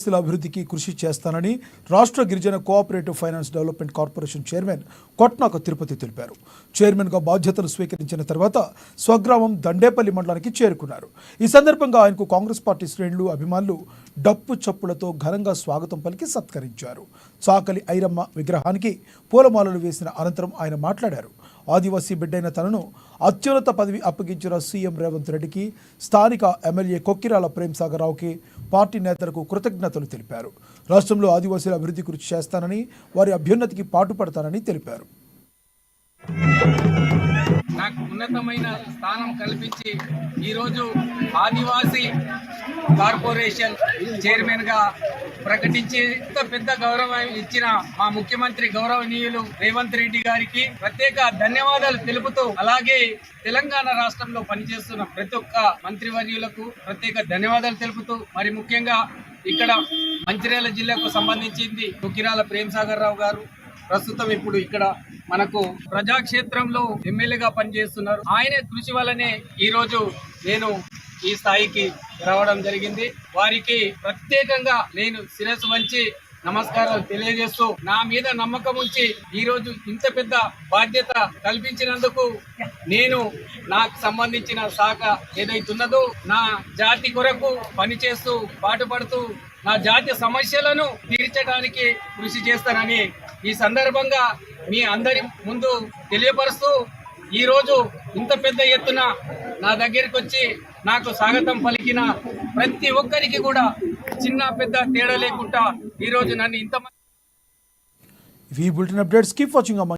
ఆదివాసీల అభివృద్ధికి కృషి చేస్తానని రాష్ట్ర గిరిజన cooperative finance development corporation chairman Kotnaka Tirupati తెలిపారు. చైర్మన్గా బాధ్యతలు స్వీకరించిన తర్వాత స్వగ్రామం దండేపల్లి మండలానికి చేరుకున్నారు. ఈ సందర్భంగా ఆయనకు కాంగ్రెస్ పార్టీ శ్రేణులు, అభిమానులు డప్పు చప్పులతో ఘనంగా స్వాగతం పలికి సత్కరించారు. చాకలి ఐరమ్మ విగ్రహానికి పూలమాలలు వేసిన అనంతరం ఆయన మాట్లాడారు. ఆదివాసీ బిడ్డైన తనను అత్యున్నత పదవి అప్పగించిన సీఎం రేవంత్ రెడ్డికి, స్థానిక ఎమ్మెల్యే కొక్కిరాల ప్రేమ్సాగర్రావుకి, పార్టీ నేతలకు కృతజ్ఞతలు తెలిపారు. రాష్ట్రంలో ఆదివాసీల అభివృద్ధి కృషి చేస్తానని, వారి అభ్యున్నతికి పాటుపడతానని తెలిపారు. నాకు ఉన్నతమైన స్థానం కల్పించి ఈరోజు ఆదివాసీ కార్పొరేషన్ చైర్మన్గా ప్రకటించి ఇంత పెద్ద గౌరవం ఇచ్చిన మా ముఖ్యమంత్రి గౌరవనీయులు రేవంత్ రెడ్డి గారికి ప్రత్యేక ధన్యవాదాలు తెలుపుతూ, అలాగే తెలంగాణ రాష్ట్రంలో పనిచేస్తున్న ప్రతి ఒక్క మంత్రివర్యులకు ప్రత్యేక ధన్యవాదాలు తెలుపుతూ, మరి ముఖ్యంగా ఇక్కడ మంచిర్యాల జిల్లాకు సంబంధించింది కొక్కిరాల ప్రేమ్సాగర్రావు గారు ప్రస్తుతం ఇప్పుడు ఇక్కడ మనకు ప్రజాక్షేత్రంలో ఎమ్మెల్యేగా పనిచేస్తున్నారు. ఆయన కృషి వల్లనే ఈరోజు నేను ఈ స్థాయికి రావడం జరిగింది. వారికి ప్రత్యేకంగా నేను శిరస్సు వంచి నమస్కారాలు తెలియజేస్తూ, నా మీద నమ్మకం ఉంచి ఈరోజు ఇంత పెద్ద బాధ్యత కల్పించినందుకు నేను నాకు సంబంధించిన శాఖ ఏదైతున్నదో నా జాతి కొరకు పనిచేస్తూ పాటుపడుతూ నా జాతి సమస్యలను తీర్చడానికి కృషి చేస్తానని ఈ సందర్భంగా మీ అందరి ముందు తెలియపరుస్తూ, ఈరోజు ఇంత పెద్ద ఎత్తున నా దగ్గరికి వచ్చి నాకు స్వాగతం పలికిన ప్రతి ఒక్కరికి కూడా చిన్న పెద్ద తేడా లేకుండా ఈరోజు నన్ను ఇంతమంది. ఈ బులెటిన్ అప్డేట్స్ కీప్ వాచింగ్.